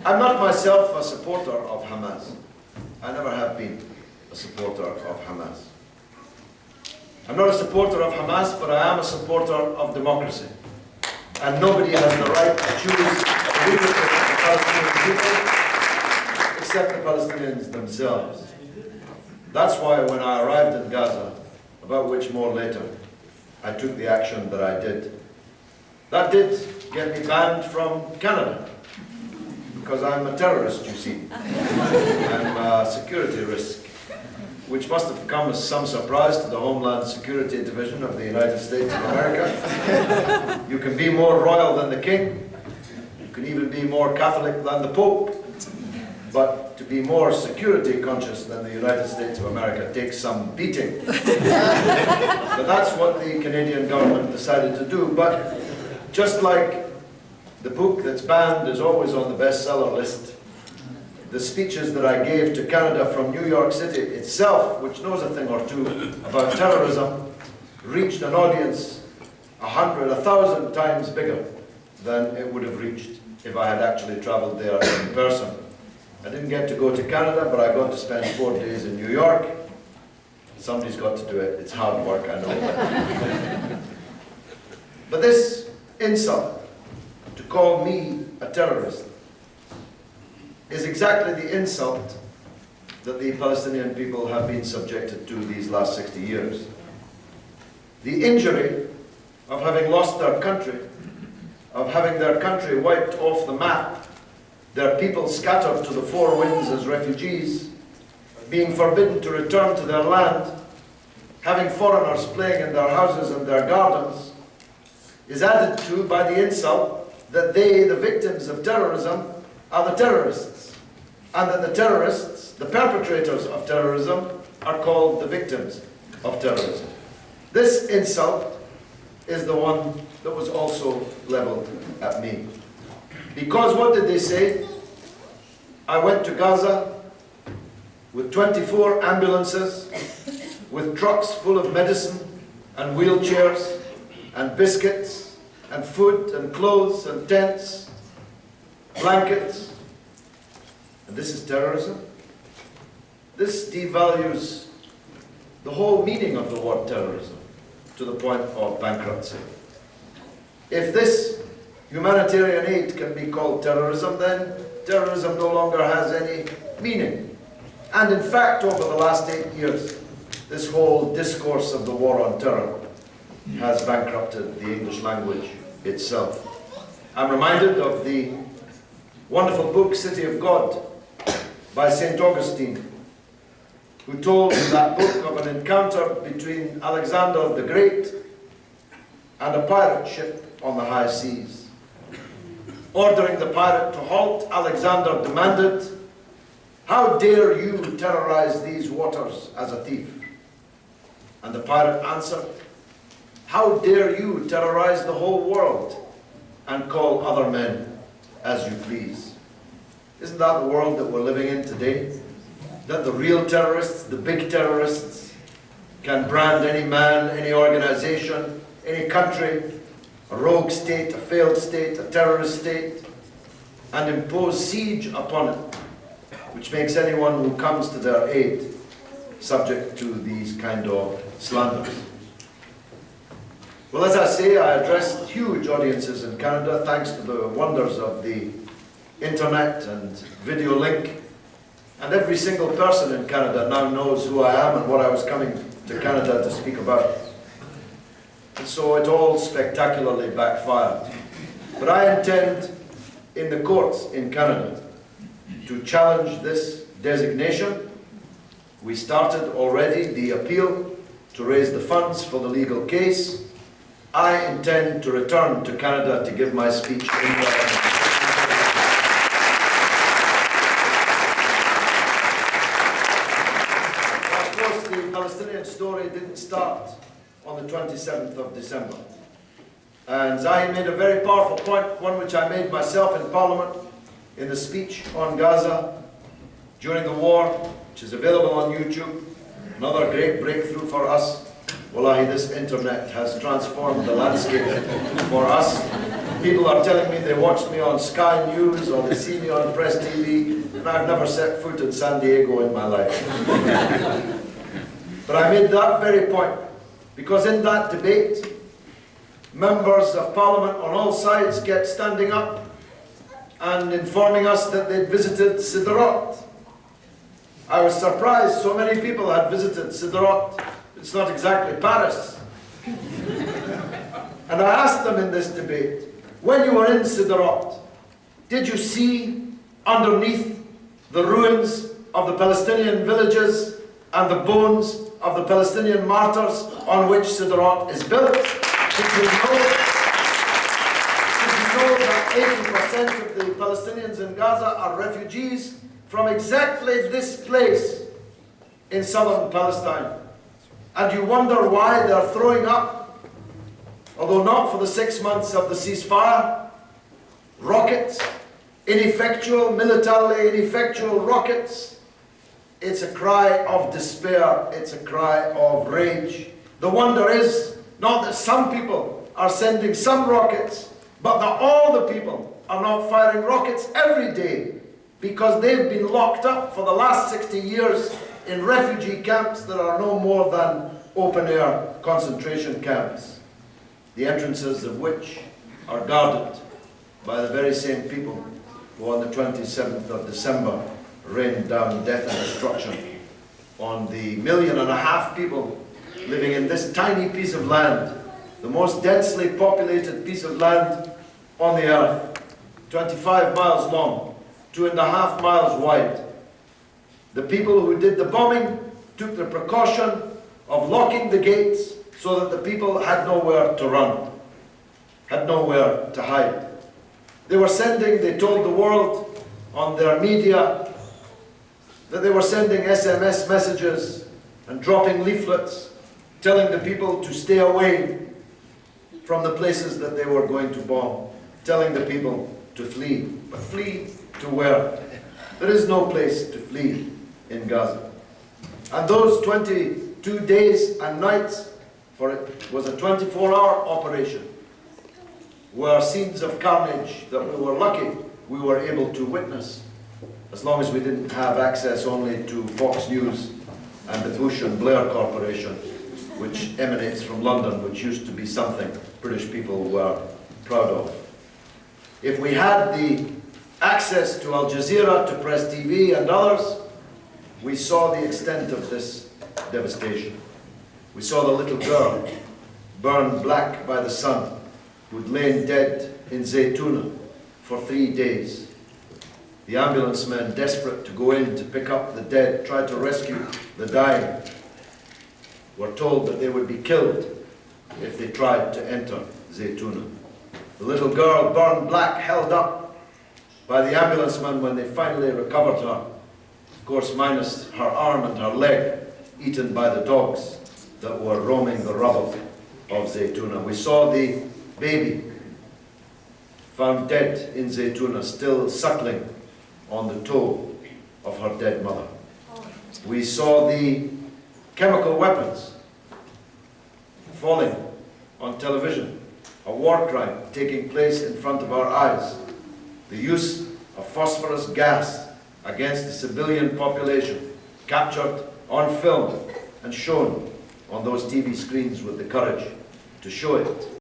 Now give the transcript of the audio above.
I'm not myself a supporter of Hamas. I never have been a supporter of Hamas. I'm not a supporter of Hamas, but I am a supporter of democracy. And nobody has the right to choose the leadership of the Palestinian people except the Palestinians themselves. That's why when I arrived in Gaza, about which more later, I took the action that I did. That did get me banned from Canada, because I'm a terrorist, you see. I'm a security risk, which must have come as some surprise to the Homeland Security Division of the United States of America. You can be more royal than the king. You can even be more Catholic than the Pope. But to be more security conscious than the United States of America takes some beating. But that's what the Canadian government decided to do. But just like the book that's banned is always on the bestseller list, the speeches that I gave to Canada from New York City itself, which knows a thing or two about terrorism, reached an audience 100, 1,000 times bigger than it would have reached if I had actually traveled there in person. I didn't get to go to Canada, but I got to spend 4 days in New York. Somebody's got to do it. It's hard work, I know. But this insult, to call me a terrorist, is exactly the insult that the Palestinian people have been subjected to these last 60 years. The injury of having lost their country, of having their country wiped off the map, their people scattered to the four winds as refugees, being forbidden to return to their land, having foreigners playing in their houses and their gardens, is added to by the insult that they, the victims of terrorism, are the terrorists, and that the terrorists, the perpetrators of terrorism, are called the victims of terrorism. This insult is the one that was also leveled at me. Because what did they say? I went to Gaza with 24 ambulances, with trucks full of medicine and wheelchairs and biscuits and food and clothes and tents, blankets. And this is terrorism? This devalues the whole meaning of the word terrorism to the point of bankruptcy. If this humanitarian aid can be called terrorism, then terrorism no longer has any meaning. And in fact, over the last 8 years, this whole discourse of the war on terror has bankrupted the English language itself. I'm reminded of the wonderful book, City of God, by St. Augustine, who told in that book of an encounter between Alexander the Great and a pirate ship on the high seas. Ordering the pirate to halt, Alexander demanded, "How dare you terrorize these waters as a thief?" And the pirate answered, "How dare you terrorize the whole world and call other men as you please?" Isn't that the world that we're living in today? That the real terrorists, the big terrorists, can brand any man, any organization, any country, a rogue state, a failed state, a terrorist state, and impose siege upon it, which makes anyone who comes to their aid subject to these kind of slanders. Well, as I say, I addressed huge audiences in Canada thanks to the wonders of the internet and video link, and every single person in Canada now knows who I am and what I was coming to Canada to speak about. And so it all spectacularly backfired. But I intend, in the courts in Canada, to challenge this designation. We started already the appeal to raise the funds for the legal case. I intend to return to Canada to give my speech in the Palestinian story didn't start on the 27th of December. And Zahi made a very powerful point, one which I made myself in Parliament in the speech on Gaza during the war, which is available on YouTube. Another great breakthrough for us. Wallahi, this internet has transformed the landscape for us. People are telling me they watched me on Sky News or they see me on Press TV, and I've never set foot in San Diego in my life. But I made that very point, because in that debate, members of Parliament on all sides kept standing up and informing us that they'd visited Sderot. I was surprised so many people had visited Sderot. It's not exactly Paris. And I asked them in this debate, when you were in Sderot, did you see underneath the ruins of the Palestinian villages and the bones of the Palestinian martyrs on which Sderot is built? Did you know that 80% of the Palestinians in Gaza are refugees from exactly this place in southern Palestine? And you wonder why they're throwing up, although not for the 6 months of the ceasefire, rockets, ineffectual, militarily ineffectual rockets. It's a cry of despair, it's a cry of rage. The wonder is not that some people are sending some rockets, but that all the people are not firing rockets every day, because they've been locked up for the last 60 years in refugee camps that are no more than open-air concentration camps, the entrances of which are guarded by the very same people who on the 27th of December rained down death and destruction on the 1.5 million people living in this tiny piece of land, the most densely populated piece of land on the earth, 25 miles long, 2.5 miles wide. The people who did the bombing took the precaution of locking the gates so that the people had nowhere to run, had nowhere to hide. They were sending, they told the world on their media that they were sending SMS messages and dropping leaflets telling the people to stay away from the places that they were going to bomb, telling the people to flee. But flee to where? There is no place to flee in Gaza. And those 22 days and nights, for it was a 24-hour operation, were scenes of carnage that we were lucky we were able to witness, as long as we didn't have access only to Fox News and the Bush and Blair Corporation, which emanates from London, which used to be something British people were proud of. If we had the access to Al Jazeera, to Press TV and others, we saw the extent of this devastation. We saw the little girl burned black by the sun, who'd lain dead in Zaytuna for 3 days. The ambulance men, desperate to go in to pick up the dead, tried to rescue the dying, were told that they would be killed if they tried to enter Zaytuna. The little girl burned black, held up by the ambulance men when they finally recovered her, of course minus her arm and her leg, eaten by the dogs that were roaming the rubble of Zaytuna. We saw the baby found dead in Zaytuna, still suckling on the toe of her dead mother. We saw the chemical weapons falling on television, a war crime taking place in front of our eyes, the use of phosphorus gas against the civilian population, captured on film and shown on those TV screens with the courage to show it